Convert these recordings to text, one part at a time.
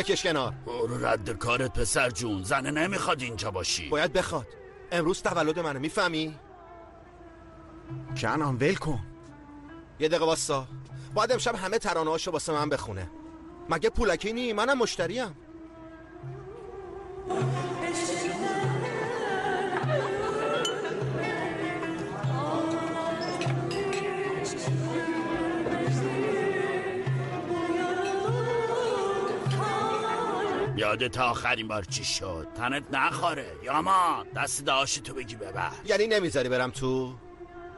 بکش کنار. برو رد کارت پسر جون، زنه نمیخواد اینجا باشی. باید بخواد. امروز تولد منه، میفهمی؟ کنان ول کن. یه دقیقه واسا. باید امشب همه ترانه‌هاشو واسه من بخونه. مگه پولکی نی؟ منم مشتریم. یادت آخرین بار چی شد؟ تنت نخوره یاما، دست داشتی تو بگی ببر. یعنی نمیذاری برم تو؟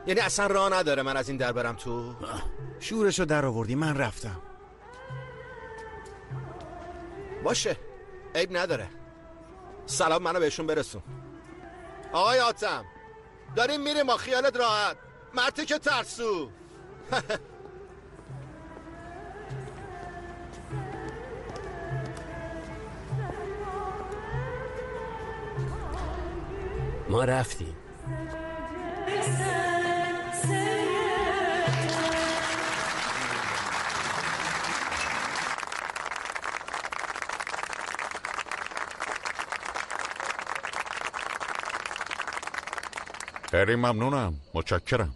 یعنی اصلا راه نداره من از این در برم تو؟ شورشو در آوردی، من رفتم. باشه، عیب نداره. سلام منو بهشون برسون. آقای آتم، داریم میریم با خیالت راحت. مرتی که ترسو. ما رفتیم. خیلی ممنونم، متشکرم.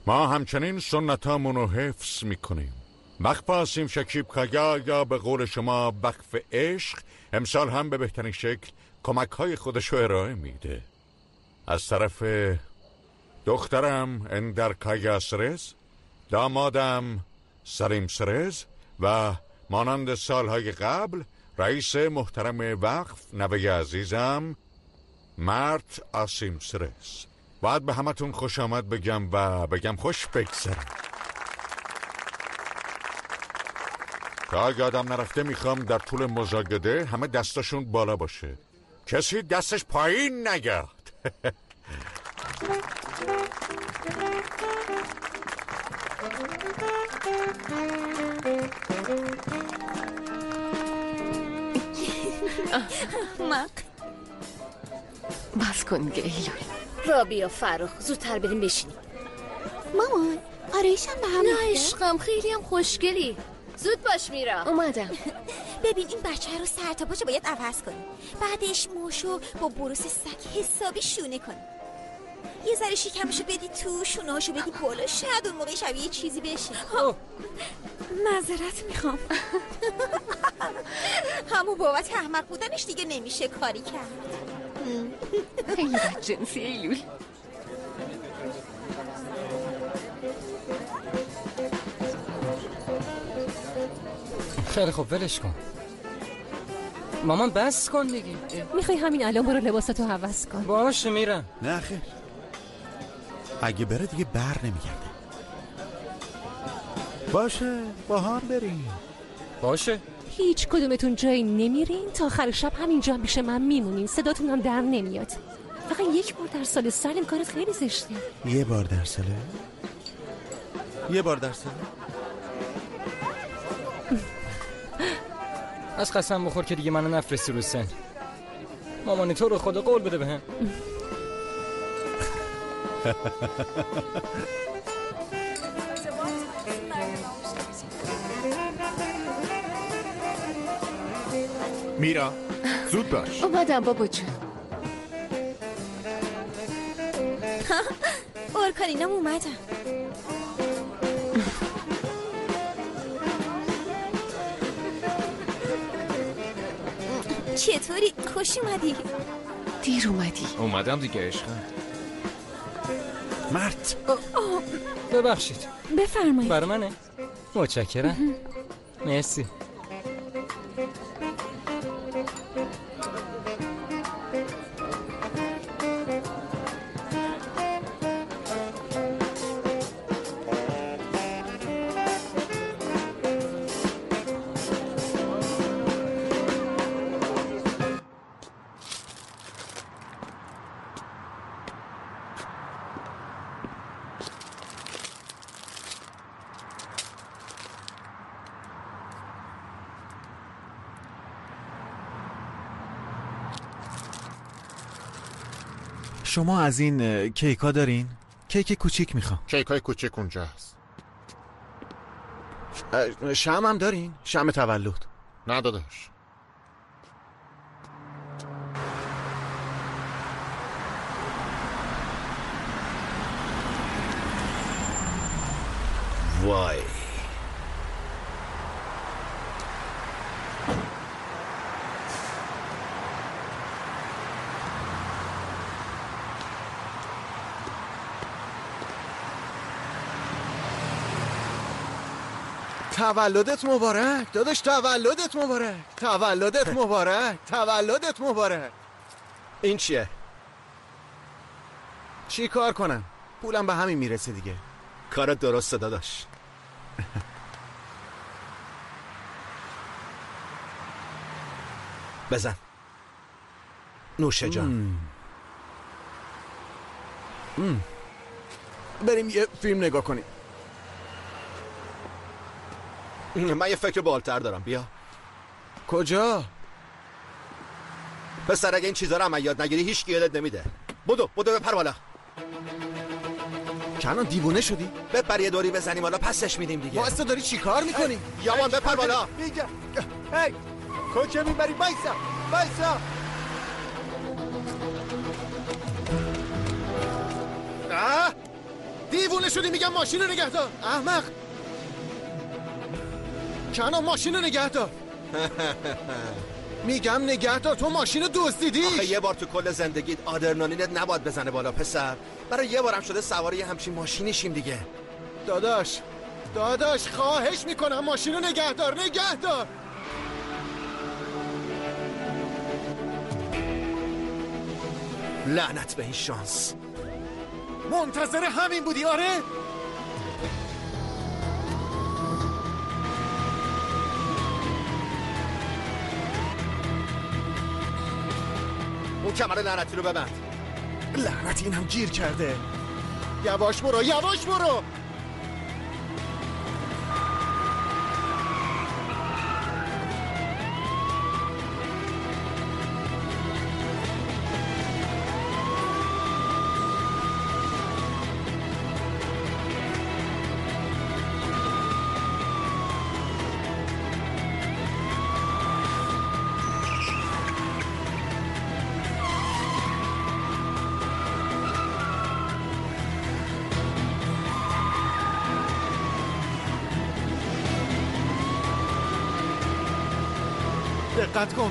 ما همچنین سنتامون رو حفظ میکنیم. وقف آسیم شکیب کایا یا به قول شما وقف عشق امسال هم به بهترین شکل کمک های خودش رو ارائه میده. از طرف دخترم اندر کایا سرز، دامادم سریم سرز و مانند سالهای قبل رئیس محترم وقف نوه عزیزم مرت آسیم سرز. باید به همتون خوش آمد بگم و بگم خوش بگذرم. تا یادم نرفته میخوام در طول مزاگده همه دستاشون بالا باشه، کسی دستش پایین نگرد. بس کن دیگه ایلول. رابی و فرخ زودتر بریم بشینیم. مامان آرایشم به هم نه عشقم، خیلی هم خوشگلی. زود باش میرا. اومدم. ببین این بچه رو سر تا پاشو باید عوض کنیم. بعدش موشو با بروس سگ حسابی شونه کنیم. یه ذره شکمشو بدی تو، شونهاشو بدی بالا، شاید اون موقع شبیه یه چیزی بشه. معذرت میخوام. همون بابت احمق بودنش دیگه نمیشه کاری کرد. خیلی بدجنسی ایلول. خیلی خوب ولش کن مامان، بس کن دیگه. میخوای همین الان برو لباساتو عوض کن؟ باشه میرم. نه خیر، اگه بره دیگه بر نمیگرده. باشه با هم بریم. باشه. هیچ کدومتون جایی نمیرین تا آخر شب همینجا هم پیش من میمونین. صداتون هم در نمیاد. فقط یک بار در سال سالم کارت خیلی زشته. یه بار در ساله؟ یه بار در ساله؟ از قسم بخور که دیگه منو نفرستی رو سن. مامانی تو رو خدا قول بده بهم. میرا زود باش. اومدم بابا جون. ارکانینم اومدم. چطوری؟ خوش اومدی؟ دیر اومدی. اومدم دیگه عشقم. مرت ببخشید. بفرمایید. برای منه؟ متشکرم. مرسی. شما از این کیکا دارین؟ کیک کوچیک میخوام. کیکای کوچیک اونجا هست. شمع هم دارین؟ شمع تولد؟ نه داداش، وای تولدت مبارک داداش، تولدت مبارک، تولدت مبارک، تولدت مبارک. این چیه؟ چی کار کنم؟ پولم به همین میرسه دیگه. کارت درسته داداش. بزن نوشه جان. بریم یه فیلم نگاه کنیم. من یه فکر بالتر دارم، بیا. کجا؟ پسر اگه این چیزا رو هم یاد نگیری هیچ کی یادت نمیده. بدو بپر بالا. کنان دیوونه شدی؟ بپر یه دوری بزنیم حالا پسش میدیم دیگه. واسه داری چی کار میکنی؟ یامان بپر بالا. هی کجا میبری؟ بایسا بایسا. دیوونه شدی؟ میگم ماشین رو نگه دار احمق. کنان ماشین رو نگه دار. میگم نگه دار، تو ماشین رو دزدیدی. آخه یه بار تو کل زندگیت آدرنالینت نباید بزنه بالا پسر. برای یه بارم شده سواری همچین ماشینی شیم دیگه. داداش خواهش میکنم ماشین رو نگه دار. لعنت به این شانس. منتظر همین بودی؟ آره؟ اون کمر لعنتی رو ببند. لعنتی اینم گیر کرده. یواش برو.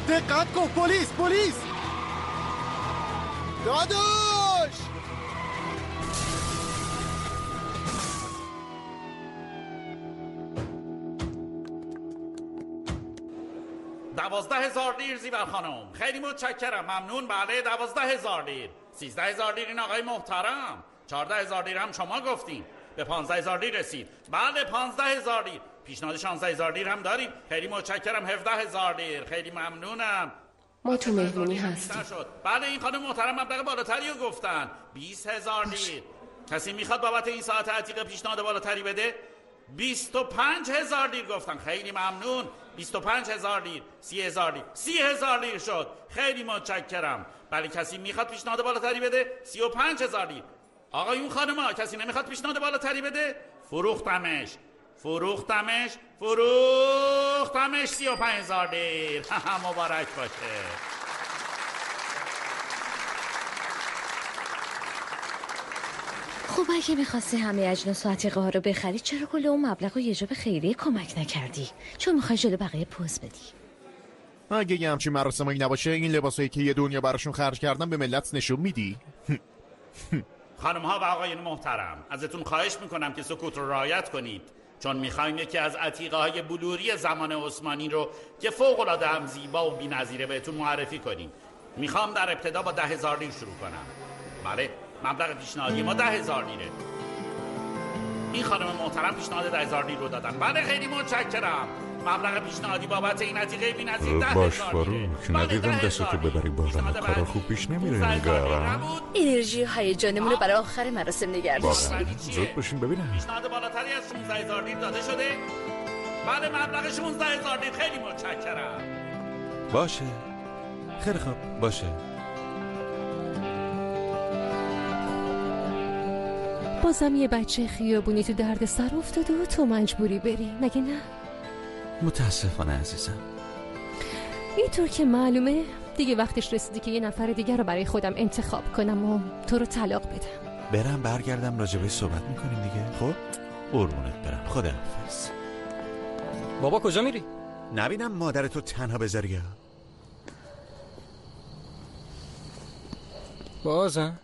دقت کن. پلیس. داداش 12,000 لیر زیبر خانم. خیلی متشکرم، ممنون. بله 12,000 لیر. 13,000 لیر این آقای محترم. 14,000 لیر هم شما گفتین. به 15,000 لیر رسید. بله 15,000 لیر. پیشنهاد 16,000 لیر هم داریم. خیلی متشکرم. 17,000 لیر. خیلی ممنونم. ما تو مهمونی هستیم. بله این خانم محترم مبلغ بالاتری رو گفتن. 20,000 لیر. کسی میخواد بابت این ساعت عتیقه پیشنهاد بالاتری بده؟ 25,000 لیر گفتن. خیلی ممنون. 25,000 لیر. 30,000 لیر. 30,000 لیر شد. خیلی متشکرم. بله کسی میخواد پیشنهاد بالاتری بده؟ 35,000 لیر. آقایون خانم‌ها کسی نمیخواد پیشنهاد بالاتری بده؟ فروختمش 35,000 لیر. مبارک باشه. خب اگه میخواستی همه اجناس و عتیقه ها رو بخری چرا کل اون مبلغ رو یه جا به خیریه کمک نکردی؟ چون میخوای جلو بقیه پوز بدی. اگه یه همچین مراسمایی نباشه این لباسایی که یه دنیا براشون خرج کردن به ملت نشون میدی؟ خانم ها و آقایان محترم ازتون خواهش میکنم که سکوت رو رعایت کنید، چون میخوایم یکی از عتیقه های بلوری زمان عثمانی رو که فوق العاده هم زیبا و بی‌نظیره بهتون معرفی کنیم. میخوام در ابتدا با 10,000 لیر شروع کنم. بله مبلغ پیشنهادی ما 10,000 لیره. این خانم محترم پیشنهاد 10,000 لیر رو دادن. بله خیلی متشکرم. مبلغ پیشنهادی بابت این عتیقه بی‌نظیر 10,000 باش فاروق، ندیدم دستتو ببری بالا. کارا خوب پیش نمیره نگرم. انرژی و هیجانمون رو برای آخر مراسم نگه داشتیم. زود باشین ببینم. پیشنهاد بالاتری از 16,000 لیر داده شده؟ بله مبلغ 16,000 لیر. خیلی متشکرم. باشه خیلی خوب باشه. بازم یه بچه خیابونی تو درد سر افتاده و تو مجبوری بری، مگه نه؟ متاسفانه عزیزم. اینطور که معلومه دیگه وقتش رسیدی که یه نفر دیگر رو برای خودم انتخاب کنم و تو رو طلاق بدم. برم برگردم راجبه صحبت میکنیم دیگه. خب قربونت برم، خداحافظ. بابا کجا میری؟ نبینم مادرتو تنها بذاری. بازم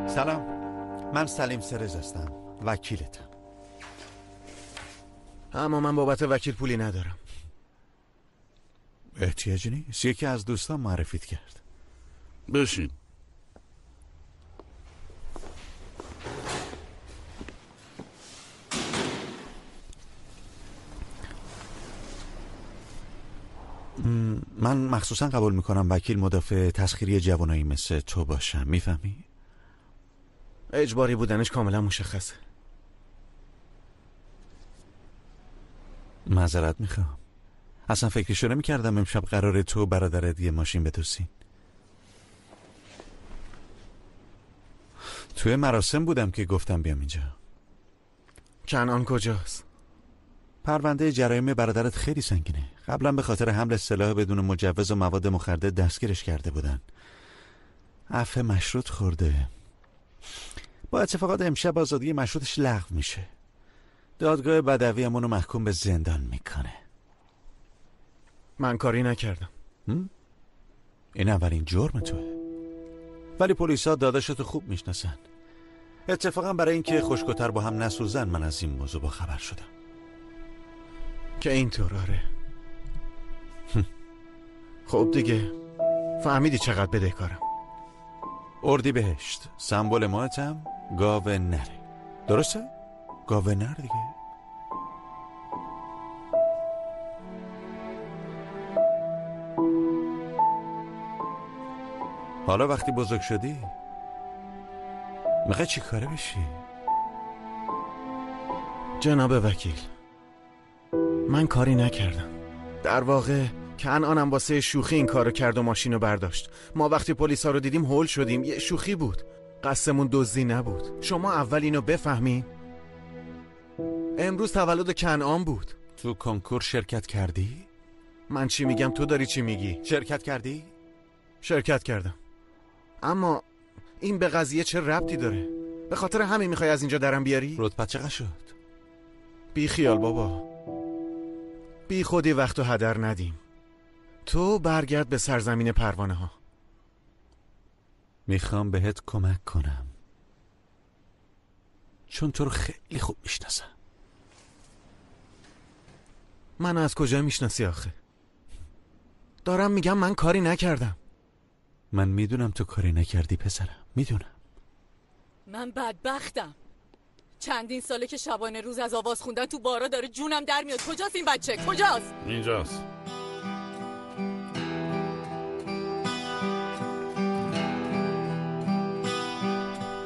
سلام، من سلیم سرز هستم، وکیلتم. اما من بابت وکیل پولی ندارم. احتیاجی نیست، یکی از دوستان معرفیت کرد. بشین. من مخصوصا قبول میکنم وکیل مدافع تسخیری جوانایی مثل تو باشم، میفهمی؟ اجباری بودنش کاملا مشخصه. معذرت میخوام، اصلا فکرشو نمیکردم امشب قراره تو و برادرت یه ماشین بدوسین. توی مراسم بودم که گفتم بیام اینجا. کنعان کجاست؟ پرونده جرایم برادرت خیلی سنگینه. قبلا به خاطر حمل سلاح بدون مجوز و مواد مخدر دستگیرش کرده بودن. عفو مشروط خورده. با اتفاقات امشب آزادی مشروطش لغو میشه. دادگاه بدوی همونو محکوم به زندان میکنه. من کاری نکردم. این اولین جرم توه. ولی پلیسا داداشتو خوب میشناسن. اتفاقا برای اینکه خشک‌وتر با هم نسوزن من از این موضوع با خبر شدم. که اینطور آره. خب دیگه فهمیدی چقدر بدهکارم. اردیبهشت سمبل ماهتم گاو نره، درسته؟ گاو نر دیگه. حالا وقتی بزرگ شدی میخوای چی کاره بشی؟ جناب وکیل، من کاری نکردم. در واقع کنعانم واسه شوخی این کارو کرد و ماشینو برداشت. ما وقتی پلیسا رو دیدیم هول شدیم. یه شوخی بود، قصدمون دزدی نبود. شما اول اینو بفهمین. امروز تولد کنعان بود. تو کنکور شرکت کردی؟ من چی میگم تو داری چی میگی؟ شرکت کردی؟ شرکت کردم. اما این به قضیه چه ربطی داره؟ به خاطر همین میخوای از اینجا درم بیاری؟ رتبت چقدر شد؟ بی خیال بابا، بی خودی وقتو هدر ندیم. تو برگرد به سرزمین پروانه ها. میخوام بهت کمک کنم چون تو رو خیلی خوب میشناسم. من از کجا میشناسی آخه؟ دارم میگم من کاری نکردم. من میدونم تو کاری نکردی پسرم، میدونم. من بدبختم. چندین ساله که شبانه روز از آواز خوندن تو بارا داره جونم در میاد. کجاست این بچه؟ کجاست؟ اینجاست.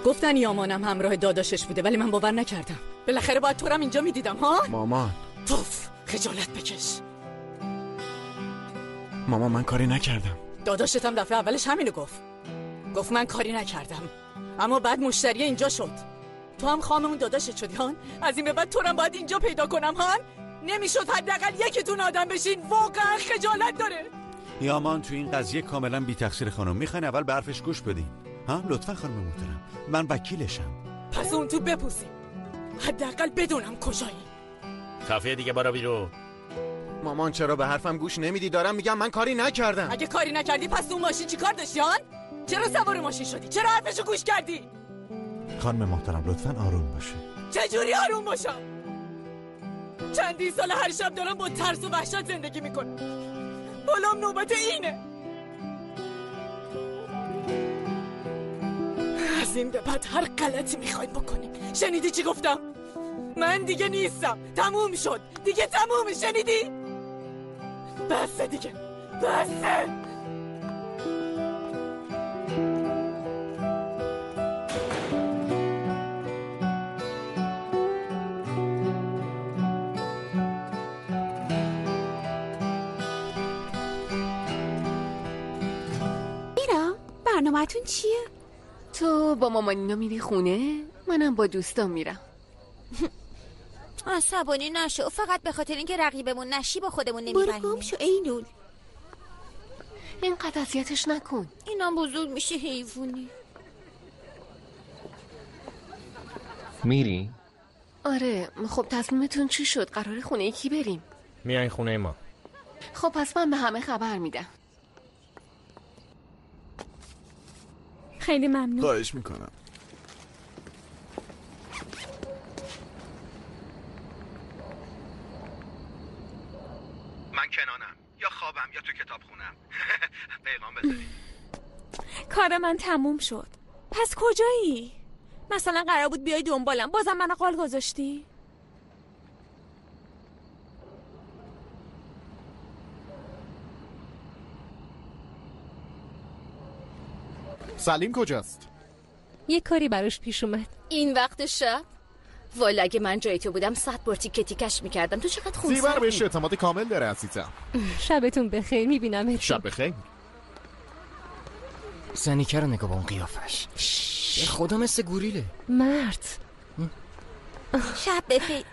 گفتن یامانم همراه داداشش بوده ولی من باور نکردم. بالاخره باید تو رم اینجا میدیدم ها؟ مامان. توف، خجالت بکش. مامان من کاری نکردم. داداشتم دفعه اولش همینو گفت من کاری نکردم. اما بعد مشتری اینجا شد. تو هم خاممون داداشت شدی هان؟ از این به بعد تو رم باید اینجا پیدا کنم هان؟ نمیشد حداقل یکیتون آدم بشین؟ واقعا خجالت داره. یامان تو این قضیه کاملا بی تقصیر خانم. میخواین اول به حرفش گوش بدین؟ ها لطفا خانم محترم، من وکیلشم. پس اون تو بپوسی، حداقل بدونم کجایی. کافیه دیگه، برو بیرون. مامان چرا به حرفم گوش نمیدی؟ دارم میگم من کاری نکردم. اگه کاری نکردی پس تو ماشین چی کار داشتی هان؟ چرا سوار ماشین شدی؟ چرا حرفشو گوش کردی؟ خانم محترم لطفا آروم باشه. چجوری آروم باشم؟ چندین سال هر شب دارم با ترس و وحشت زندگی میکنم. بالام نوبت اینه. از این به بعد هر غلطی میخواید بکنیم. شنیدی چی گفتم؟ من دیگه نیستم. تموم شد دیگه، تموم. شنیدی؟ بسه دیگه، بسه. برنامه‌تون چیه؟ تو با مامانینا میری خونه؟ منم با دوستام میرم. عصبانی نشو، فقط به خاطر اینکه رقیبمون نشی با خودمون نمیبریم. برو گم شو اینول. اینقدر اذیتش نکن. اینم بزرگ میشه حیوونی. میری؟ آره. خب تصمیمتون چی شد؟ قراره خونه کی بریم؟ میای خونه ما. خب پس من به همه خبر میدم. خیلی ممنون. خواهش میکنم. من کنانم، یا خوابم یا تو کتاب خونم. پیغام بذارید. کار من تموم شد. پس کجایی؟ مثلا قرار بود بیای دنبالم، بازم منو قال گذاشتی؟ سلیم کجاست؟ یه کاری براش پیش اومد. این وقت شب؟ والا اگه من جای تو بودم 100 بار تیکه تیکش میکردم. تو چقدر خونسردی. زیبر بهش اعتماد کامل داره عزیزم. شبتون بخیر. میبینم. شب بخیر. زنیکه رو نگاه با اون قیافش. خدا مثل گوریله. مرد. شب بخیر.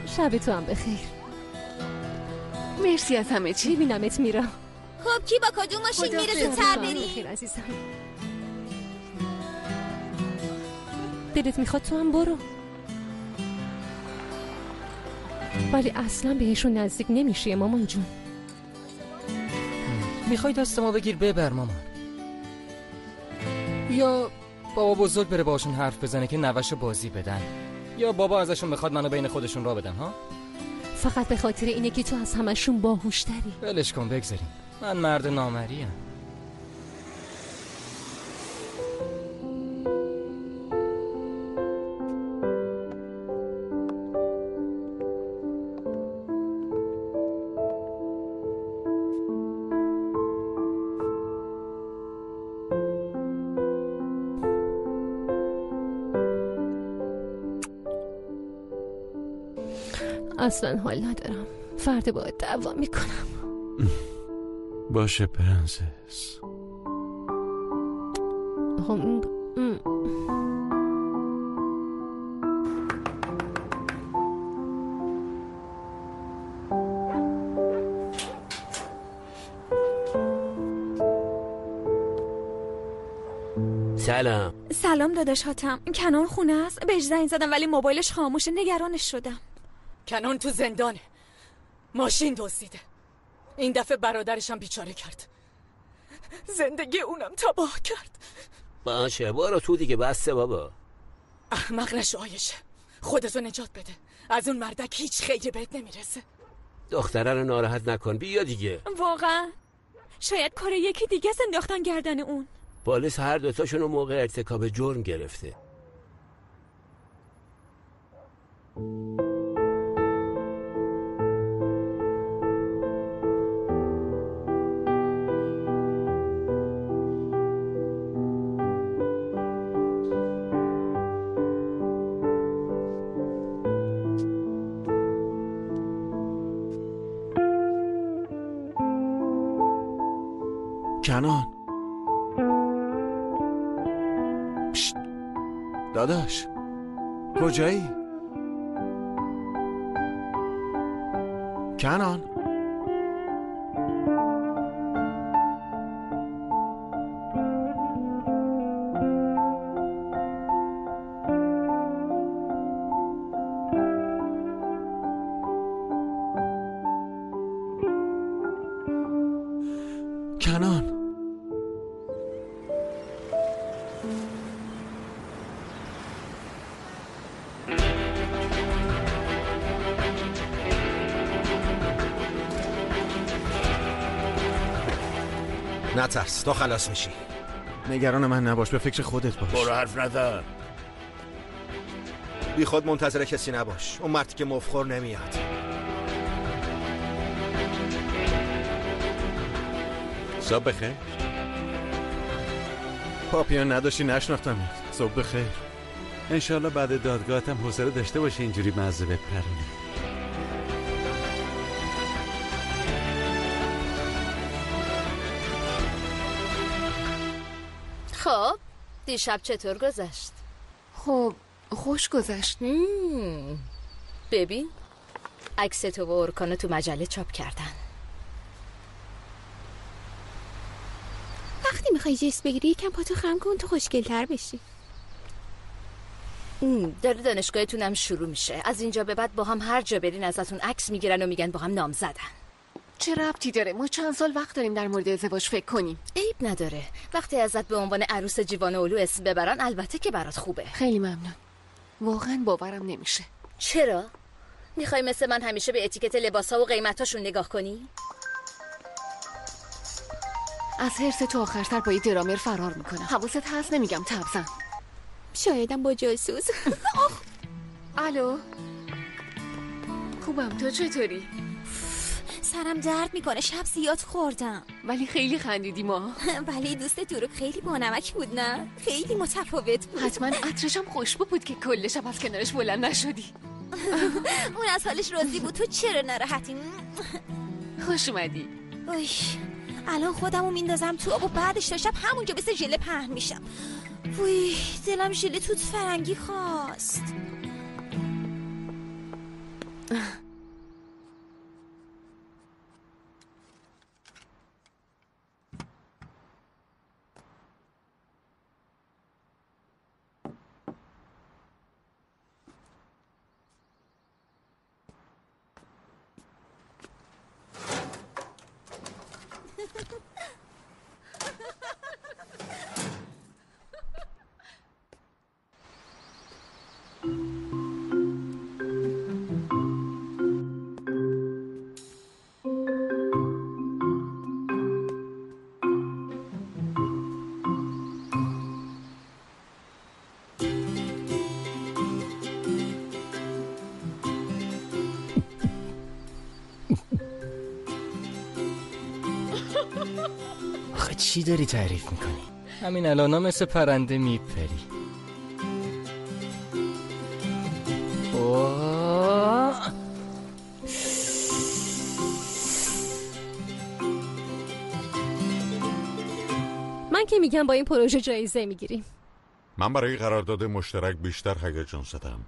شب تو هم بخیر. مرسی از همه چی. میبینمت میرا. خب کی با کدوم ماشین میره زودتر بریم؟ بخیر عزیزم. دلت میخواد تو هم برو. ولی اصلا بهشون نزدیک نمیشه مامان جون. میخوای دست ما بگیر ببر مامان، یا بابا بزرگ بره باشون حرف بزنه که نوش بازی بدن، یا بابا ازشون بخواد منو بین خودشون را بدن ها؟ فقط به خاطر اینه که تو از همشون باهوشتری. ولش کن بگذاریم، من مرد نامریم. اصلا حال ندارم. فردا باید دعوا میکنم. باشه پرنسس. سلام داداش حاتم. کنان خونه است؟ بهش زنگ زدم ولی موبایلش خاموشه. نگرانش شدم. کنان تو زندانه، ماشین دزدیده. این دفعه برادرشم بیچاره کرد، زندگی اونم تباه کرد. باشه برو تو دیگه، بسته بابا. احمق نشو آیشه، خودتو نجات بده. از اون مردک هیچ خیری بهت نمیرسه. دختره رو ناراحت نکن، بیا دیگه. واقعا شاید کار یکی دیگه انداختن گردن اون. پلیس هر دوتاشون رو موقع ارتکاب جرم گرفته. کنان پشت. داداش کجایی؟ کنان کنان نترس، تو خلاص میشی. نگران من نباش، به فکر خودت باش. برو حرف نزن. بی خود منتظر کسی نباش. اون مردی که مفخور نمیاد. صبح بخیر. پاپیون نداشتی نشناختمت. صبح بخیر. انشالله بعد دادگاهتم حوصله داشته باشی اینجوری مزه بپرونی. خب دیشب چطور گذشت؟ خب خوش گذشت. ببین عکس تو و ارکانو تو مجله چاپ کردن. وقتی میخوای جس بگیری یکم پاتو خم کن تو خوشگل‌تر بشی. داره دانشگاهتونم شروع میشه. از اینجا به بعد با هم هر جا برین ازتون عکس میگیرن و میگن با هم نام زدن. چه ربطی داره؟ ما چند سال وقت داریم در مورد ازدواج فکر کنیم. عیب نداره. وقتی ازت به عنوان عروس جیوان اولو اسم ببرن البته که برات خوبه. خیلی ممنون. واقعا باورم نمیشه. چرا؟ میخوای مثل من همیشه به اتیکت لباسا و قیمتاشون نگاه کنی؟ از حرص تو آخرتر با یه درامر فرار میکنم. حواست هست نمیگم تبزن. شایدم با جاسوس. الو خوبم، تو چطوری؟ سرم درد میکنه، شب زیاد خوردم. ولی خیلی خندیدی ما. ولی دوست دروغ خیلی بانمک بود نه؟ خیلی متفاوت بود. حتما عطرشم خوشبو بود که کل شب از کنارش بلند نشدی. اون از حالش راضی بود، تو چرا ناراحتی؟ خوش اومدی. الان خودمو میندازم تو آب و بعدش تا شب همونجا مثل ژله پهن میشم. وای دلم ژله توت فرنگی خواست. چی داری تعریف میکنی؟ همین الان مثل پرنده میپری. من که میگم با این پروژه جایزه میگیریم. من برای قرارداد مشترک بیشتر هیجان زدم.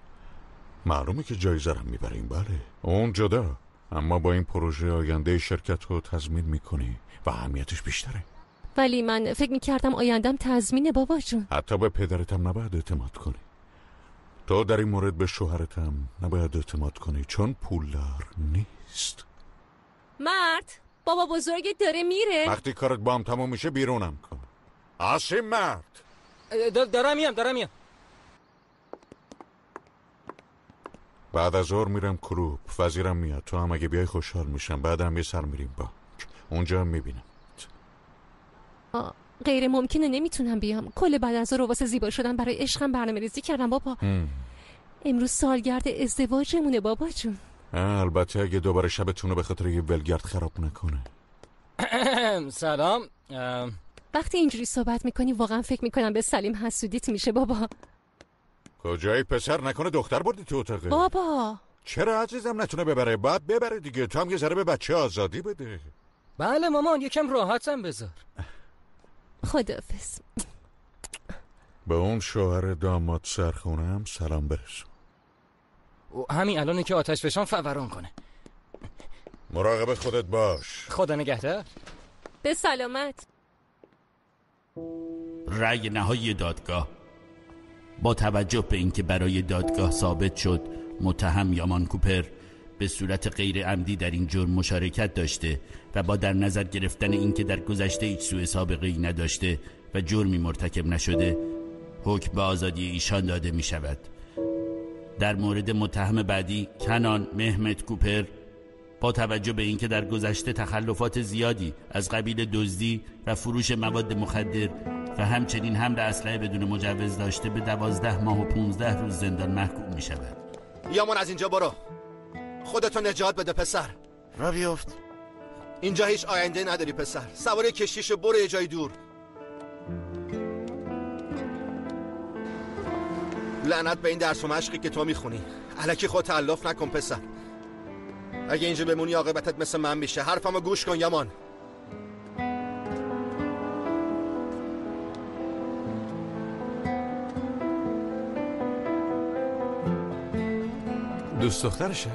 معلومه که جایزه رو میبریم. بله اون جدا، اما با این پروژه آینده شرکت رو تضمین میکنی و اهمیتش بیشتره. ولی من فکر میکردم آیندم تضمینه بابا جون. حتی به پدرتم نباید اعتماد کنی. تو در این مورد به شوهرتم نباید اعتماد کنی چون پولدار نیست. مرد بابا بزرگت داره میره. وقتی کارت با هم تموم میشه بیرونم کن. آسیم مرد. دارم میام. بعد از ظهر میرم کلوب، وزیرم میاد، تو هم اگه بیای خوشحال میشم. بعدم یه سر میریم بانک، اونجا هم میبینم. غیر ممکنه، نمیتونم بیام. کل بعد از ظهر واسه زیبا شدن برای عشقم برنامه‌ریزی کردم بابا. امروز سالگرد ازدواجمونه بابا جون. البته اگه دوباره شبتونو به خاطر یه ولگرد خراب نکنه. سلام. وقتی اینجوری صحبت میکنی واقعا فکر میکنم به سلیم حسودیت میشه بابا. کجایی پسر؟ نکنه دختر بردی تو اتاقه؟ بابا چرا عزیزم نتونه ببره؟ بعد ببره دیگه. تو هم یه ذره به بچه آزادی بده. بله مامان، یکم راحتم بذار. خداحافظ. به اون شوهر داماد سرخونه هم سلام برسون. همین الانه که آتش فشان فوران کنه. مراقب خودت باش. خدا نگهدار. به سلامت. رأی نهایی دادگاه. با توجه به اینکه برای دادگاه ثابت شد متهم یامان کوپر به صورت غیر عمدی در این جرم مشارکت داشته و با در نظر گرفتن اینکه در گذشته هیچ سوء سابقه‌ای نداشته و جرمی مرتکب نشده، حکم به آزادی ایشان داده می شود. در مورد متهم بعدی کنان مهمت کوپر، با توجه به اینکه در گذشته تخلفات زیادی از قبیل دزدی و فروش مواد مخدر و همچنین حمل اسلحه بدون مجوز داشته، به 12 ماه و 15 روز زندان محکوم می شود. یامان از اینجا برو، خودتو نجات بده پسر. را بیفت. اینجا هیچ آینده نداری پسر. سوار کشتیشو برو یه جای دور. لعنت به این درس و مشقی که تو میخونی. الکی خود تألف نکن پسر. اگه اینجا بمونی عاقبتت مثل من میشه. حرفمو گوش کن یمان. دوست دخترشه؟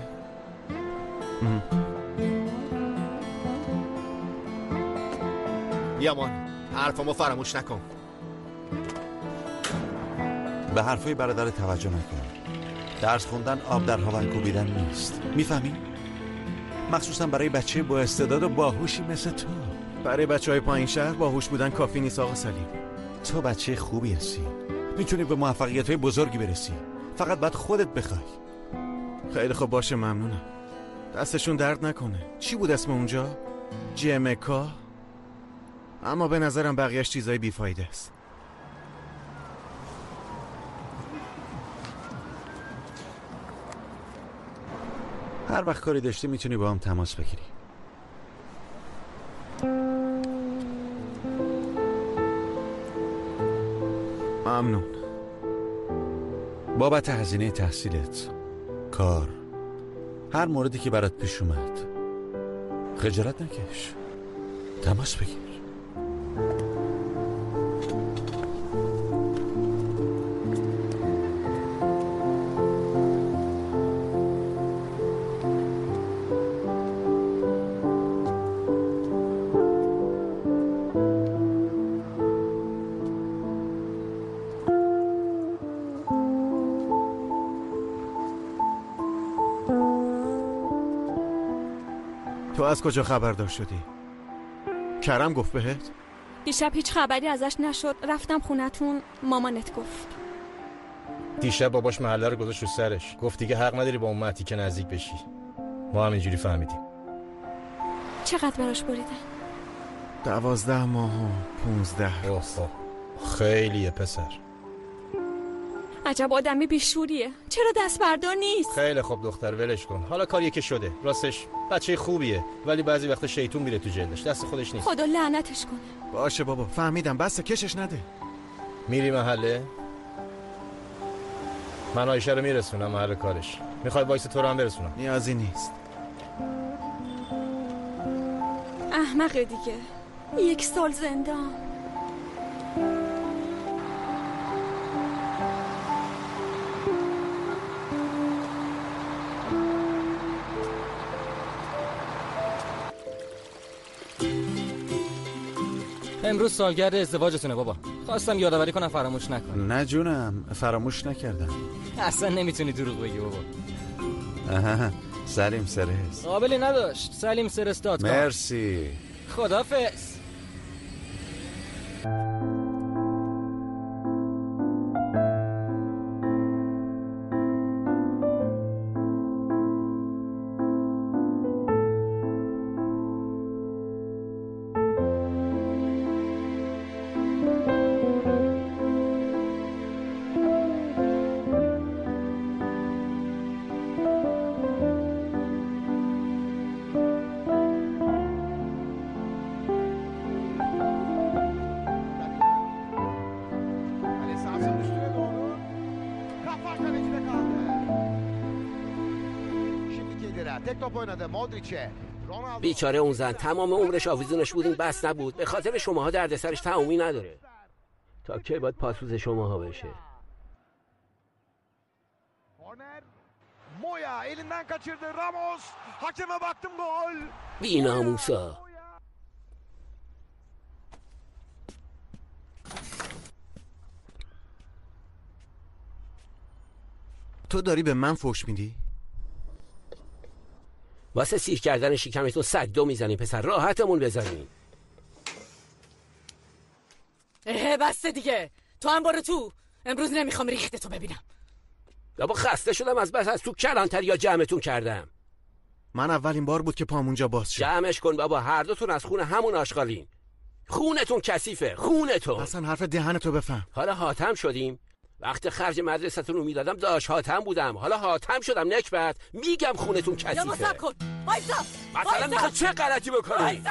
یمان حرفمو فراموش نکن. به حرفای برادر توجه نکن. درس خوندن آب در هاون کوبیدن نیست. میفهمی؟ مخصوصا برای بچه با استعداد و باهوشی مثل تو. برای بچه‌های پایین شهر باهوش بودن کافی نیست آقا سلیم. تو بچه خوبی هستی. میتونی به موفقیت‌های بزرگی برسی. فقط باید خودت بخوای. خیلی خوب باشه، ممنونم. دستشون درد نکنه. چی بود اسم اونجا؟ جمکا؟ اما به نظرم بقیهش چیزای بیفایده است. هر وقت کاری داشتی میتونی با هم تماس بگیری. ممنون. بابت هزینه تحصیلت، کار، هر موردی که برات پیش اومد، خجالت نکش. تماس بگیر. تو از کجا خبردار شدی؟ کرم گفت بهت؟ دیشب هیچ خبری ازش نشد. رفتم خونتون، مامانت گفت. دیشب باباش محله رو گذاشت رو سرش. گفت دیگه حق نداری با اون مهدی که نزدیک بشی. ما هم اینجوری فهمیدیم. چقدر براش بریدن؟ 12 ماه و 15 روز. خیلیه پسر. عجب آدمی بیشوریه. چرا دست بردار نیست؟ خیلی خوب دختر، ولش کن. حالا کاریه که شده. راستش بچه خوبیه، ولی بعضی وقتا شیطون میره تو جلدش. دست خودش نیست. خدا لعنتش کنه. باشه بابا، فهمیدم. بس کشش نده. میری محله؟ من عایشه رو میرسونم محل کارش. میخوای وایس تو رو هم برسونم؟ نیازی نیست. احمقه دیگه. 1 سال زندان. امروز سالگرد ازدواجتونه بابا. خواستم یادآوری کنم فراموش نکن. نه جونم، فراموش نکردم. اصلا نمیتونی دروغ بگی بابا. سلیم سرس. قابلی نداشت. سلیم سرس داد. مرسی. خدافظ. بیچاره اون زن تمام عمرش آویزونش بود، این بس نبود. به خاطر شماها دردسرش تمومی نداره. تا کی باید پاسوز شماها بشه؟ مویا elinden kaçırdı Ramos. Hakeme baktım gol. بی‌ناموسا. تو داری به من فحش میدی؟ واسه سیر کردن شکمتون سگدو میزنی پسر. راحتمون بزنی. بسته دیگه. تو هم برو تو. امروز نمیخوام ریختتو ببینم. بابا خسته شدم از بس از تو کلانتر یا جمعتون کردم. من اولین بار بود که پامونجا باز شد. جمعش کن بابا، هر دوتون از خون همون آشغالین. خونتون کثیفه، خونتون. اصلا حرف دهنتو بفهم. حالا حاتم شدیم وقت خرج مدرسه‌تون رو میدادم داش حاتم بودم، حالا حاتم شدم نکبت. میگم خونتون کثیفه. یا مصب کن وایسا. مثلا میخوای چه غلطی بکنی؟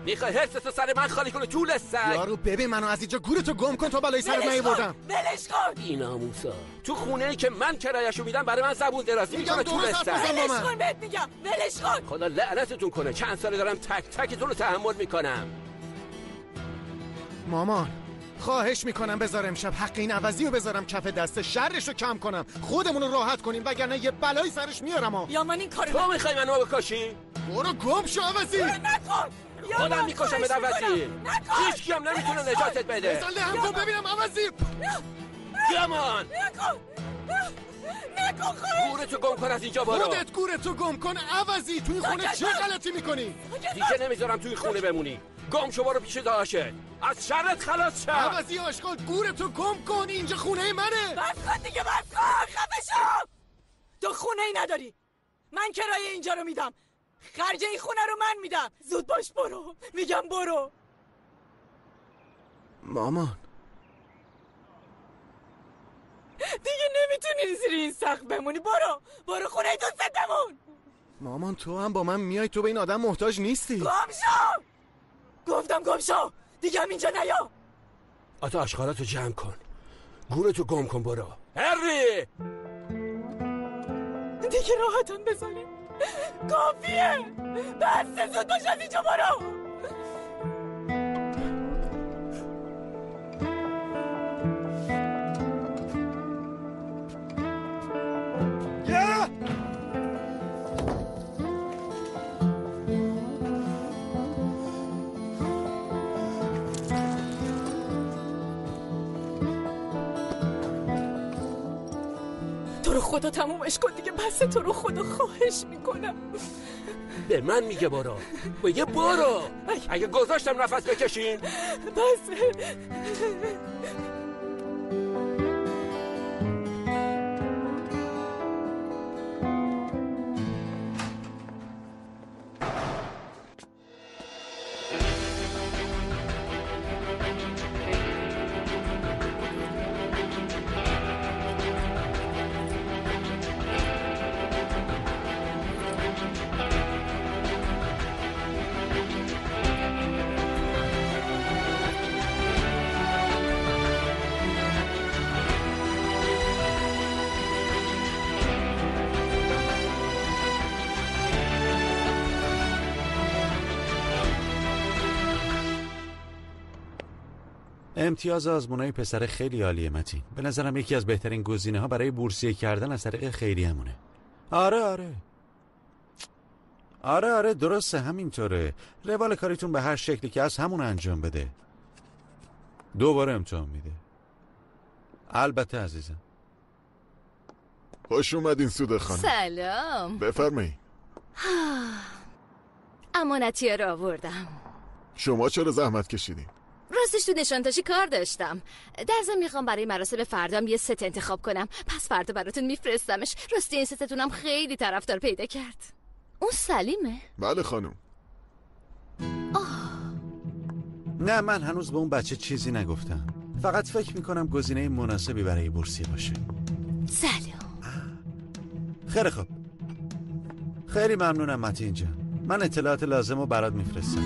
میخوای حرستو سر من خالی کنه طول سگ؟ یارو ببین منو از اینجا گورتو گم کن تا بالای سرت نیاوردم. ولش کن. بی‌ناموسا تو خونه‌ای که من کرایه‌شو میدم برای من زبون درازی میکنه طول سگ. ولش کن بهت میگم ولش کن. خدا لعنتتون کنه، چند ساله دارم تک تکتون رو تحمل میکنم. مامان خواهش میکنم بذار امشب حق این عوضی رو بذارم کف دست، شرش رو کم کنم، خودمون رو راحت کنیم، وگرنه یه بلایی سرش میارم. یا من این کارو تو میخوای منو بکشی؟ برو گم شو عوضی. نکن. خودم میکشم به عوضی. هیچ کیم نمیتونه نجاتت بده. بزن هم کن ببینم عوضی. گمان نکن خواهش. گورتو گم کن از اینجا برو. خودت گورتو گم کن عوضی. تو این خونه چه غلطی میکنی؟ دیگه نمیذارم تو این خونه بمونی. گم شو برو پیش داشه. از شرت خلاص شو. عوضی آشغال گورتو گم کن، اینجا خونه منه. بس کن دیگه، بس کن، خفه شو. تو خونه ای نداری، من کرایه اینجا رو میدم، خرج این خونه رو من میدم. زود باش برو، میگم برو. مامان دیگه نمیتونی زیر این سقف بمونی. برو خونه ای دوستمون. مامان تو هم با من میای؟ تو به این آدم محتاج نیستی. گم شو. گفتم گم شو، دیگه هم اینجا نیا. آتا اشغالاتو جمع کن، گورتو گم کن برو. هری دیگه راحتم بذاریم، کافیه. بس زود باش از اینجا برو. تو رو خدا تمومش کن دیگه، بس. تو رو خدا خواهش میکنم. به من میگه برو، بگه برو. اگه گذاشتم نفس بکشین. بس. امتیاز آزمونای پسر خیلی عالیه متین. به نظرم یکی از بهترین گزینه‌ها برای بورسیه کردن از طریق خیریه‌مونه. آره درسته، همینطوره. روال کاریتون به هر شکلی که از همون انجام بده. دوباره امتحان میده. البته عزیزم. خوش اومدین سوده خانم. سلام. بفرمایید. امانتی رو آوردم. شما چرا زحمت کشیدین؟ راستش تو نشانتاشی کار داشتم. در ضمن میخوام برای مراسم فردام یه ست انتخاب کنم، پس فردا براتون میفرستمش. راستی این ستتونم خیلی طرفدار پیدا کرد. اون سلیمه؟ بله خانم. نه من هنوز به اون بچه چیزی نگفتم، فقط فکر میکنم گزینه مناسبی برای بورسیه باشه. سلام. خیلی خوب، خیلی ممنونم متین جان. من اطلاعات لازم رو برات میفرستم.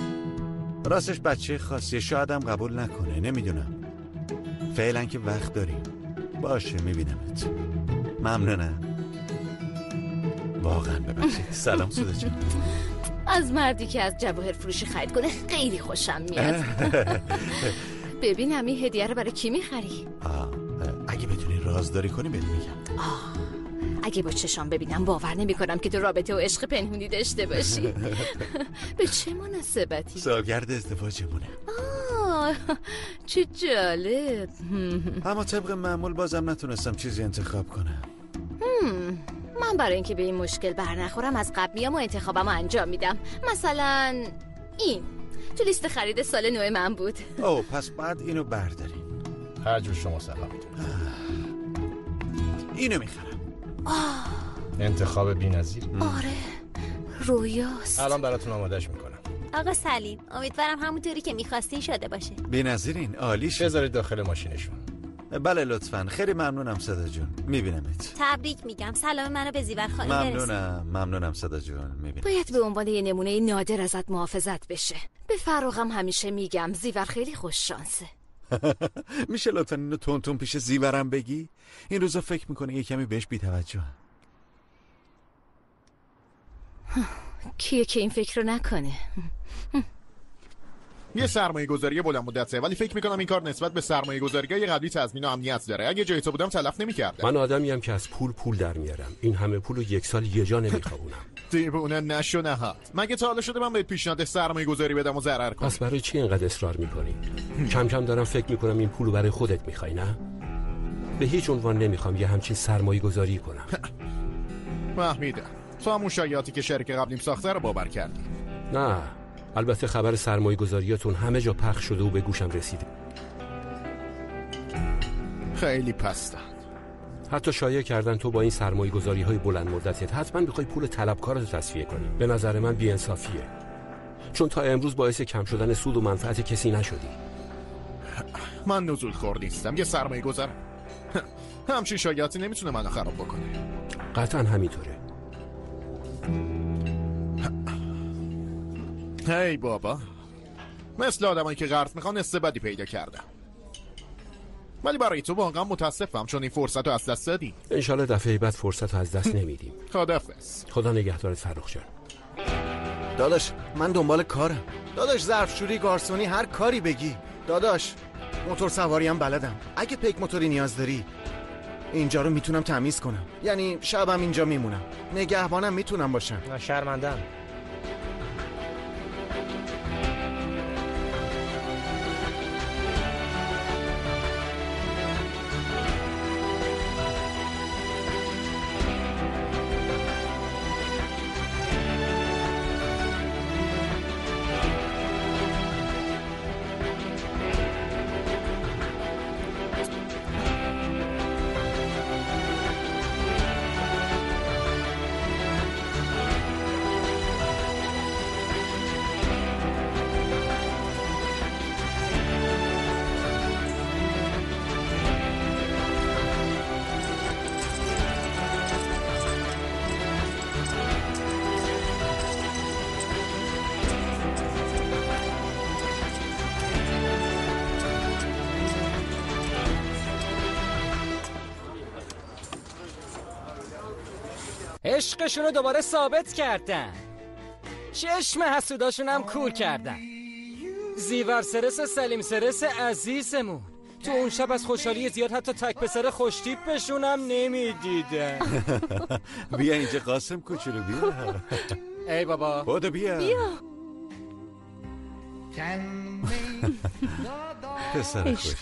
راستش بچه خاصیه، شایدم قبول نکنه، نمیدونم. فعلا که وقت داریم. باشه میبینمت. ممنونم. واقعا ببخشید. سلام سوده جان. از مردی که از جواهر فروشی خرید کنه خیلی خوشم میاد. ببینم این هدیه رو برای کی میخری؟ اگه بتونی رازداری کنی بهت میگم. اگه با چشام ببینم باور نمی کنم که تو رابطه و عشق پنهونی داشته باشی. به چه مناسبتی؟ سالگرد ازدواجمونه. چه جالب. اما طبق معمول بازم نتونستم چیزی انتخاب کنم. من برای اینکه به این مشکل برنخورم از قبل میام و انتخابمو انجام میدم. مثلا این تو لیست خرید سال نو من بود. پس بعد اینو بردارین. هر جور شما سلام. اینو میخرم. انتخاب بی‌نظیر. آره رویاست. الان براتون آمادهش میکنم. آقا سلیم، امیدوارم همونطوری که میخواستین شده باشه. بی‌نظیرین، عالی شد. بذارید داخل ماشینشون. بله لطفاً. خیلی ممنونم صدا جون. میبینمت. تبریک میگم. سلام منو به زیور خالی برسون. ممنونم صدا جون. میبینم. باید به عنوان یه نمونه نادر ازت محافظت بشه. به فراغم همیشه میگم زیور خیلی خوش شانسه. میشه لطفاً اینو تون پیش زیورم بگی؟ این روزا فکر میکنه یه کمی بهش بی‌توجه. کیه که این فکر رو نکنه؟ یه سرمایه گذاری بلند مدته، ولی فکر میکنم این کار نسبت به سرمایه گذاری‌های قبلی تضمین و امنیت داره. اگه جای تو بودم تلف نمی‌کردم. من آدمیم که از پول در میارم. این همه پول رو یک سال یه جا نمیخوابونم. دیوونه نشو نهاد. مگه تا حالا شده من بهت پیشنهاد سرمایه گذاری بدم و ضرر کنی؟ پس برای چی اینقدر اصرار میکنی؟ کم کم دارم فکر میکنم این پول رو برای خودت میخوای، نه؟ به هیچ عنوان نمیخوام یه همچین سرمایه گذاری کنم. فهمیدم. تو همون شایعاتی که شرکت قبلیم ساخته رو باور کردی. نه، البته خبر سرمایه گذاریاتون همه جا پخش شده و به گوشم رسیده. خیلی پستن. حتی شایعه کردن تو با این سرمایه گذاری های بلند مدتت حتما بخوای پول طلبکارت تصفیه کنی. به نظر من بی‌انصافیه. چون تا امروز باعث کم شدن سود و منفعت کسی نشدی. من نزول خور نیستم. یه سرمایه گذارم. همچین شایعاتی نمیتونه منو خراب بکنه. قطعا همینطوره. هی بابا، مثل آدمایی که قرض میخوان استبدی پیدا کردم. ولی برای تو واقعا متاسفم چون این فرصت رو از دست دادی. انشالله دفعه بعد فرصت رو از دست نمیدیم. خداحافظ. خدا نگهدارت فرخ جان. داداش من دنبال کارم. داداش ظرفشوری، گارسونی، هر کاری بگی. داداش موتور سواری هم بلدم. اگه پیک موتوری نیاز داری اینجا رو میتونم تمیز کنم. یعنی شبم اینجا میمونم. نگهبانم میتونم باشم. نه شرمندم. عشقشون رو دوباره ثابت کردن. چشم حسوداشون هم کور کردن. زیور سرس و سلیم سرس عزیزمون تو اون شب از خوشحالی زیاد حتی تک پسر خوشتیپشون هم نمیدیدن. بیا اینجا قاسم کوچولو بیا. ای بابا بودو بیا. پسر خوشتیپ.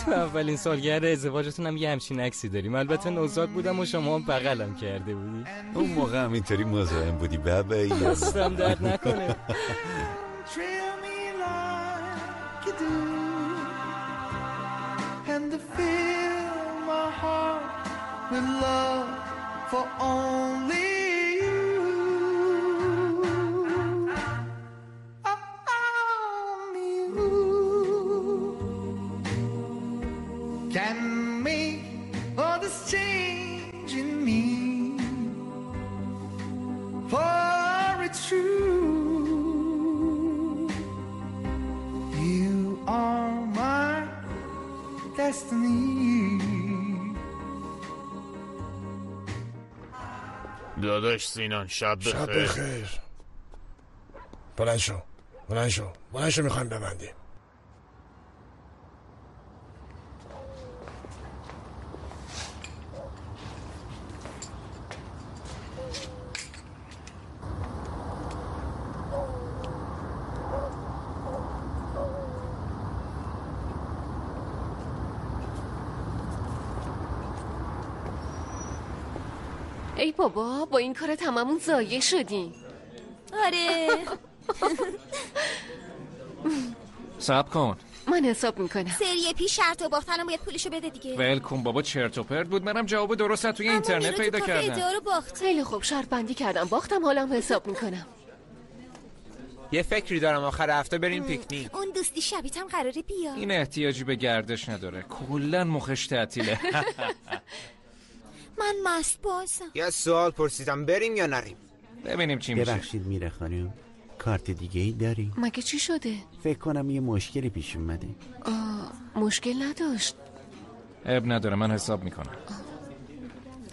تو اولین سالگرد ازدواجتون هم یه همچین عکسی داریم. البته نوزاد بودم و شما هم بغلم کرده بودی. اون موقع هم اینطوری مزاحم بودی بابایی. دستم درد نکنه. Can make all this change in me, for it's true. You are my destiny. داداش سینان شب بخیر. شب بخیر. بلند شو میخوایم ببندیم. ای بابا با این کار تمامون ضایع شدیم. آره. صبر کن من حساب میکنم. سری پیش شرط و باختن باید پولشو بده دیگه. ول کن بابا چرت و پرت بود. منم جواب درست توی اینترنت پیدا کردم. خیلی خوب شرط بندی کردم باختم حالم حساب میکنم. یه فکری دارم آخر هفته بریم پیکنیک. اون دوستی شبیت هم قراره بیا. این احتیاجی به گردش نداره، کلا مخش تعطیله. من مست بازم. یه سوال پرسیدم، بریم یا نریم؟ ببینیم چی میشه. ببخشید میره خانم، کارت دیگه ای داری؟ مگه چی شده؟ فکر کنم یه مشکلی پیش اومده. مشکل نداشت. عیب نداره، من حساب میکنم.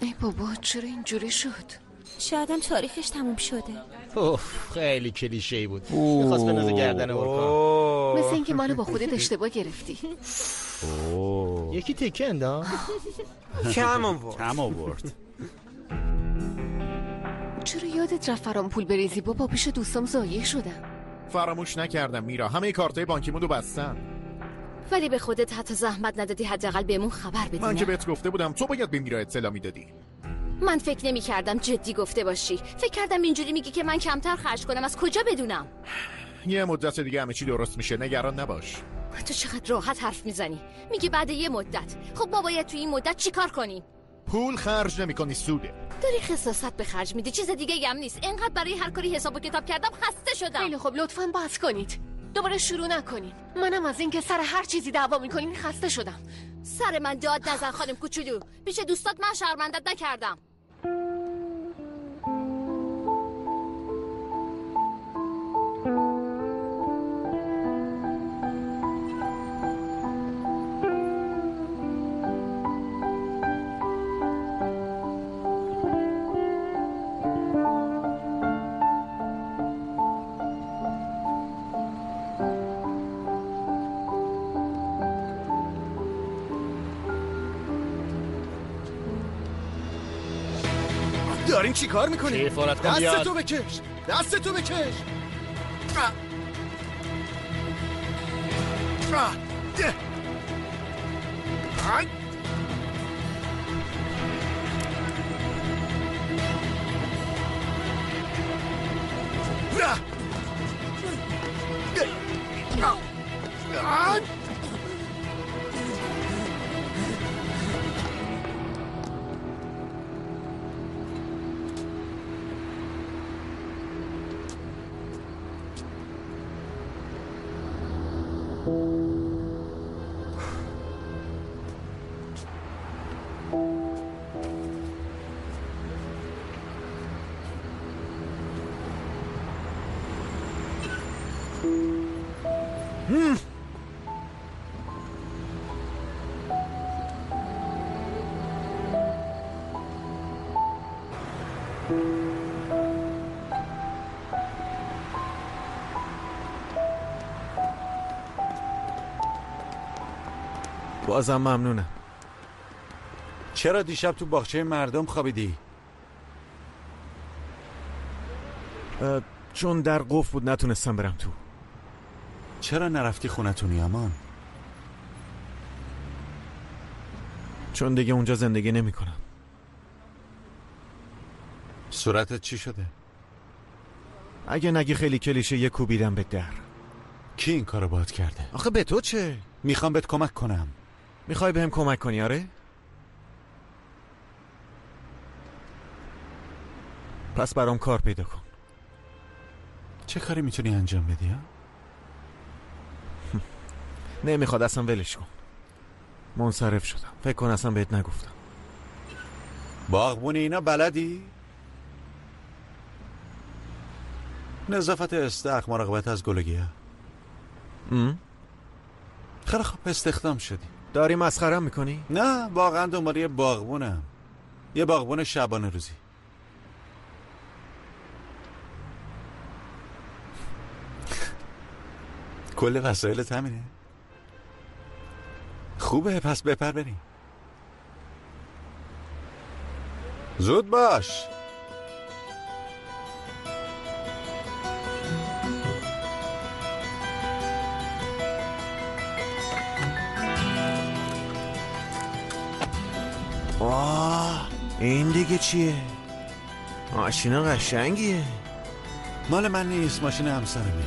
ای بابا چرا اینجوری شد؟ شایدم تاریخش تموم شده. اوف خیلی کلیشه‌ای بود. می‌خواست بنازه گردن اورکان. مثل اینکه مالو با خودت اشتباه گرفتی. یکی تکه انداخت. کم آورد. چرا یادت رفت فرام پول بریزی بابا؟ پیش دوستام ضایع شدم. فراموش نکردم میرا، همه کارتای بانکیمونو بستن. ولی به خودت حتی زحمت ندادی حداقل بهمون خبر بدی. من که بهت گفته بودم تو باید به میرا اطلاع میدادی. من فکر نمی کردم جدی گفته باشی. فکر کردم اینجوری میگی که من کمتر خرج کنم. از کجا بدونم؟ یه مدت دیگه همه چی درست میشه، نگران نباش. تو چقدر راحت حرف میزنی. میگی بعد یه مدت. خب ما باید توی این مدت چیکار کنیم؟ پول خرج نمی‌کنی، سوده. داری خساست به خرج میدی، چیز دیگه هم نیست. اینقدر برای هر کاری حساب و کتاب کردم خسته شدم. خیلی خب لطفاً بس کنید، دوباره شروع نکنین. منم از اینکه سر هر چیزی دعوا میکنین خسته شدم. سر من داد نزن خانم کوچولو. پیش دوستات من شرمندت نکردم. دارین چی کار میکنی؟ کیفارت کن بیاد. دستتو بکش، دستتو بکش. بازم ممنونم. چرا دیشب تو باغچه مردم خوابیدی؟ چون در قفل بود نتونستم برم تو. چرا نرفتی خونتونی امان؟ چون دیگه اونجا زندگی نمی کنم. صورتت چی شده؟ اگه نگی خیلی کلیشه، یه کوبیدم به در. کی این کارو باهات کرده؟ آخه به تو چه؟ میخوام بهت کمک کنم. میخوای بهم کمک کنی؟ آره؟ پس برام کار پیدا کن. چه کاری میتونی انجام بدی ها؟ نمیخواد، اصلا ولش کن. منصرف شدم. فکر کن اصلا بهت نگفتم. باغبونی اینا بلدی؟ نظافت استخر، مراقبت از گلگیه. خیلی خوب، استخدام شدی. داری مسخرم میکنی؟ نه، واقعا دنبال یه باغبونم. یه باغبون شبانه روزی. کل وسایلت همینه؟ خوبه، پس بپر بریم. زود باش. این دیگه چیه؟ ماشین قشنگیه. مال من نیست، ماشین همسرمه.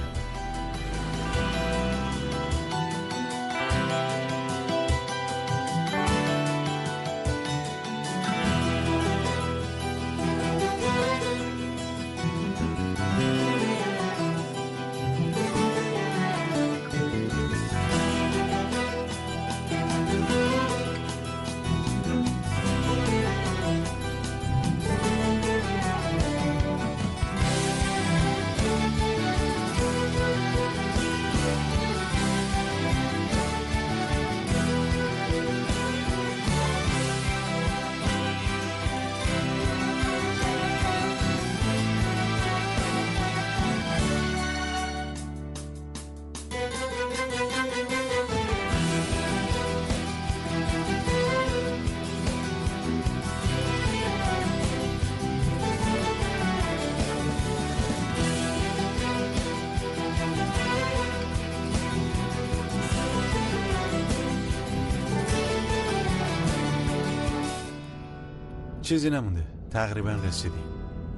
چیزی نمونده، تقریبا رسیدیم.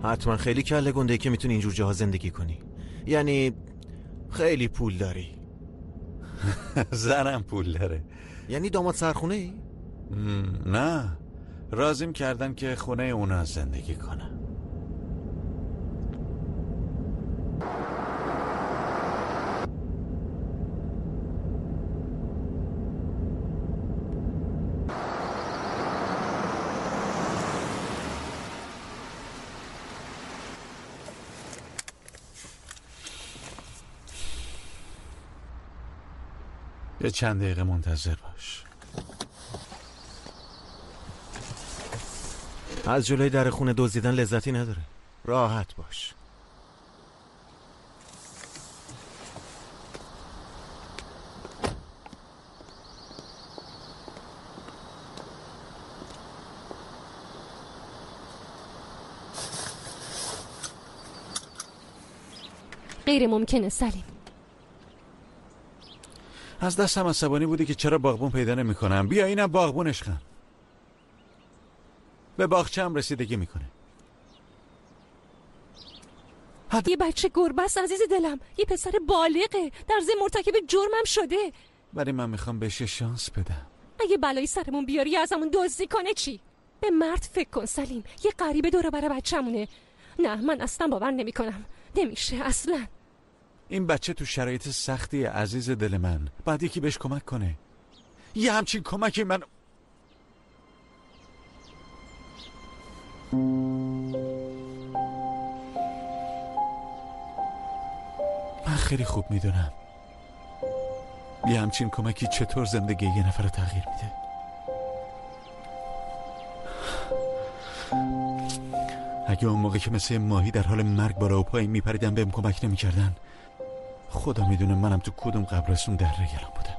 حتما خیلی کله گنده که میتونی اینجور جاها زندگی کنی. یعنی خیلی پول داری. زنم پول داره. یعنی داماد سرخونه ای؟ نه، راضیم کردن که خونه اونا زندگی کنم. یه چند دقیقه منتظر باش. از جلوی در خونه دزدیدن لذتی نداره. راحت باش. غیر ممکنه سلیم. از دستم عصبانی بودی که چرا باغبون پیدا نمی کنم. بیا اینم باغبونش خن. به باغچه هم رسیدگی میکنه. یه بچه گربه است عزیز دلم. یه پسر بالغه، در ضمن مرتکب جرمم شده. ولی من میخوام بهش شانس بدم. اگه بلایی سرمون بیاری ازمون دزدی کنه چی؟ به مرد فکر کن سلیم. یه غریبه دور بر بچه‌مونه. نه من اصلا باور نمیکنم. نمیشه اصلا. این بچه تو شرایط سختی عزیز دل من. بعد یکی بهش کمک کنه. یه همچین کمکی من خیلی خوب میدونم یه همچین کمکی چطور زندگی یه نفر رو تغییر میده. اگه اون موقع که مثل ماهی در حال مرگ بالا و پایین میپریدن بهم کمک نمیکردن، خدا میدونه منم تو کدوم قبرستون در رگلم بودم.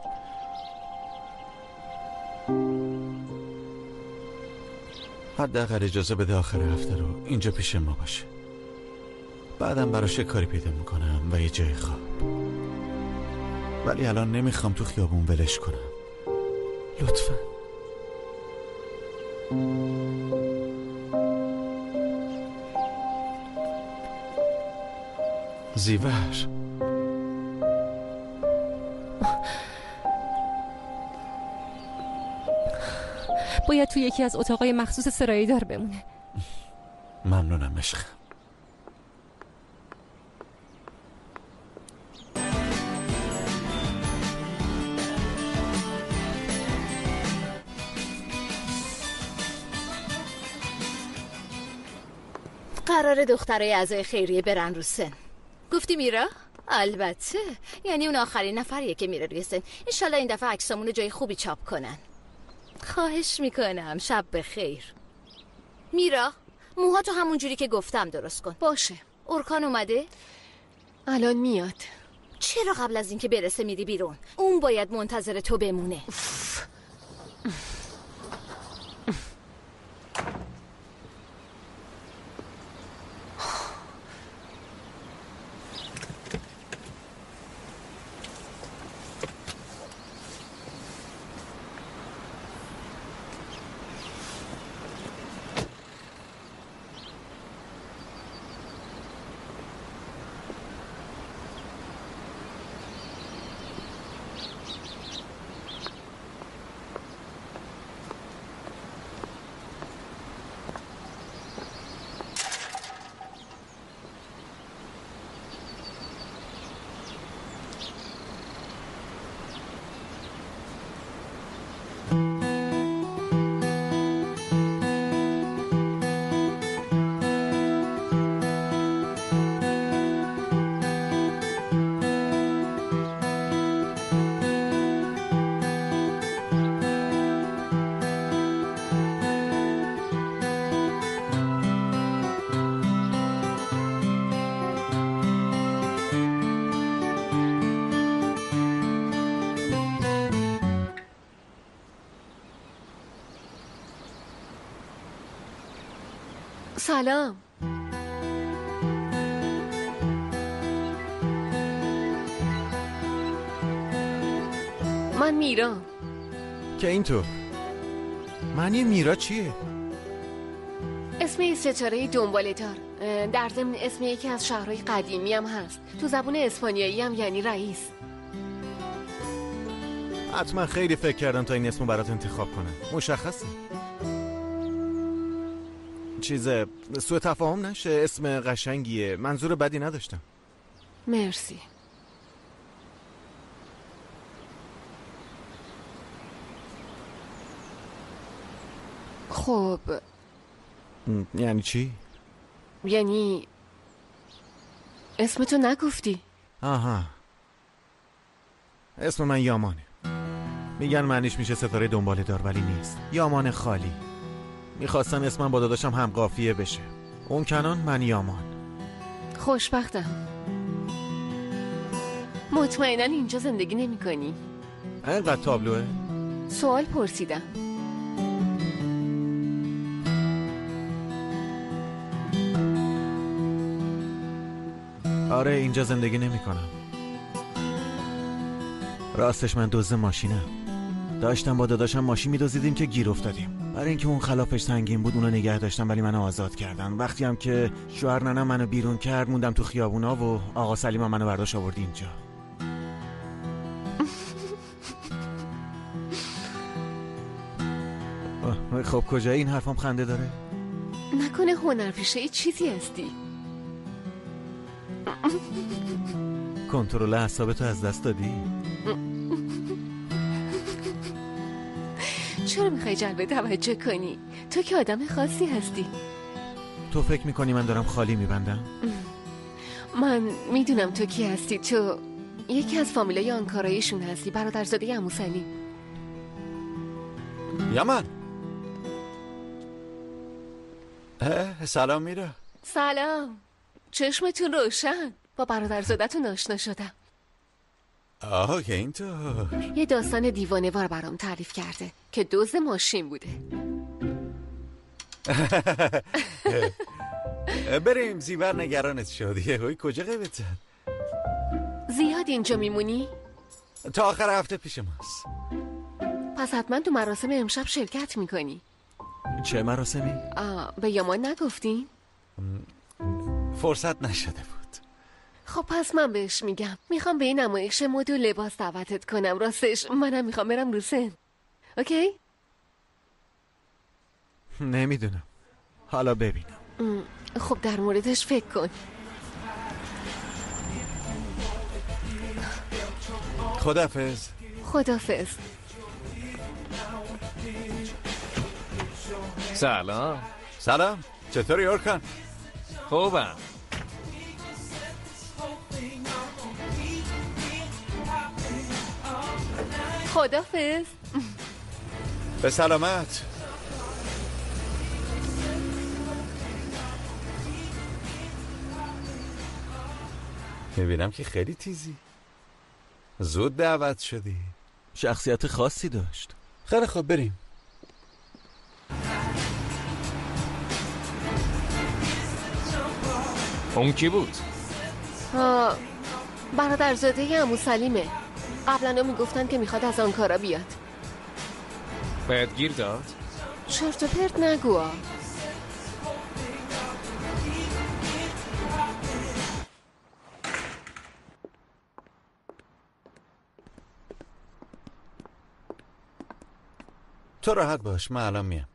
حداقل اجازه بده آخر هفته رو اینجا پیش ما باشه. بعدم براش کاری پیدا میکنم و یه جای خواب. ولی الان نمیخوام تو خیابون ولش کنم. لطفاً. زیور باید تو یکی از اتاقای مخصوص سرایدار بمونه. ممنونم عشقم. قرار دخترای اعضای خیریه برن رو سن. گفتی میرا؟ البته. یعنی اون آخرین نفریه که میره روی سن. انشالله این دفعه عکسامونو جای خوبی چاپ کنن. خواهش میکنم. شب بخیر. میرا موهاتو همون جوری که گفتم درست کن. باشه. اورکان اومده؟ الان میاد. چرا قبل از اینکه برسه میری بیرون؟ اون باید منتظر تو بمونه. سلام. من میرام. که اینطور؟ معنی میرا چیه؟ اسم ستاره دنباله دار. در ضمن اسم یکی از شهرهای قدیمی هم هست. تو زبون اسپانیایی هم یعنی رئیس. حتما خیلی فکر کردم تا این اسمو برات انتخاب کنم. مشخصه. سوء تفاهم نشه، اسم قشنگیه، منظور بدی نداشتم. مرسی. خب یعنی چی؟ یعنی اسمتو نگفتی. آها، اسم من یامانه. میگن معنیش میشه ستاره دنباله دار، ولی نیست. یامان خالی. میخواستم اسمم با داداشم هم قافیه بشه. اون کنان، من یامان. خوشبختم. مطمئناً اینجا زندگی نمی کنی. اینقدر تابلوه؟ سوال پرسیدم. آره، اینجا زندگی نمی کنم. راستش من دزد ماشینم. داشتم با داداشم ماشین می‌دزدیدیم که گیر افتادیم. برای اینکه اون خلافش سنگین بود اونو نگه داشتم، ولی منو آزاد کردن. وقتی هم که شوهر ننم منو بیرون کرد، موندم تو خیابونا و آقا سلیم منو برداشت آورد اینجا. خب کجا این حرفم خنده داره؟ نکنه هنرپیشه ای چیزی هستی؟ کنترل اعصابتو از دست دادی؟ چرا میخوای جلب توجه کنی؟ تو که آدم خاصی هستی. تو فکر میکنی من دارم خالی میبندم؟ من میدونم تو کی هستی. تو یکی از فامیلای آنکارایشون هستی، برادرزاده عمو سلیم. یمن. سلام میرا. سلام. چشمتون روشن. با برادرزادتون آشنا شدم. آها که اینطور. یه داستان دیوانه‌وار برام تعریف کرده که دزد ماشین بوده. بریم، زیور نگرانت شد. یهویی کجا غیبت زد؟ زیاد اینجا میمونی؟ تا آخر هفته پیش ماست. پس حتما تو مراسم امشب شرکت میکنی. چه مراسمی؟ به یامان نگفتین؟ فرصت نشده بود. خب پس من بهش میگم. میخوام به این نمایش مد و لباس دعوتت کنم. راستش منم میخوام برم رو سن. اوکی؟ نمیدونم، حالا ببینم. خب در موردش فکر کن. خدافظ. خدافظ. سلام. سلام، چطوری یورکان؟ خوبم. خدافظ. به سلامت. میبینم که خیلی تیزی. زود دعوت شدی. شخصیت خاصی داشت. خیلی خوب، بریم. اون کی بود؟ برادرزاده عمو سلیمه. قبلا میگفتن که میخواد از آنکارا بیاد. بهت گیر داد؟ چرت و پرت نگو. تو راحت باش، من الان میام.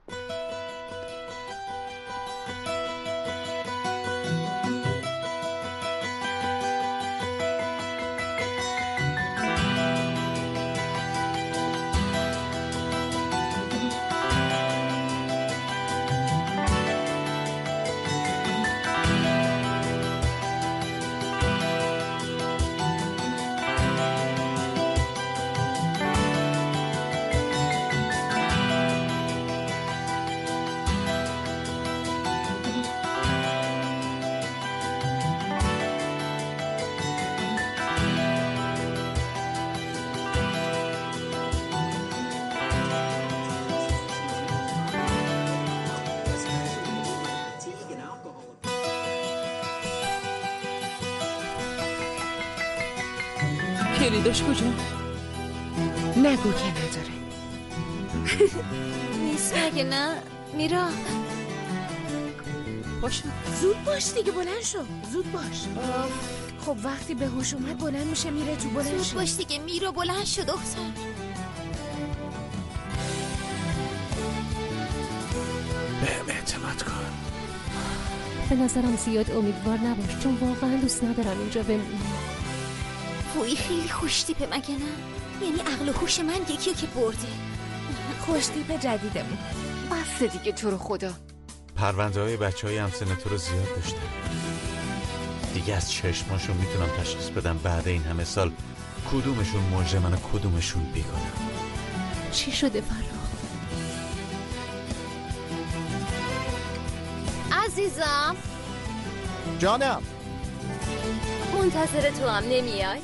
کلیدش کجا؟ نگو که نداره. نیست مگه نه؟ میرا باشه. زود باش دیگه، بلند شو. زود باش. خب وقتی به هوش اومد بلند میشه میره تو. بلند زود باش دیگه میرو، بلند شو دختر. بهم اعتماد کن. به نظرم زیاد امیدوار نباش، چون واقعا دوست ندارم اینجا بمونم. وای خیلی خوشتیپه مگه نه؟ یعنی عقل و هوش من یکیو که برده. خوشتیپ جدیدمون. بس دیگه تو رو خدا. پرونده های بچه های همسن تو رو زیاد داشتم. دیگه از چشماشون میتونم تشخیص بدم بعد این همه سال کدومشون مجرمن و کدومشون بیگناه. چی شده فرخ؟ عزیزم جانم. منتظر تو هم نمیای؟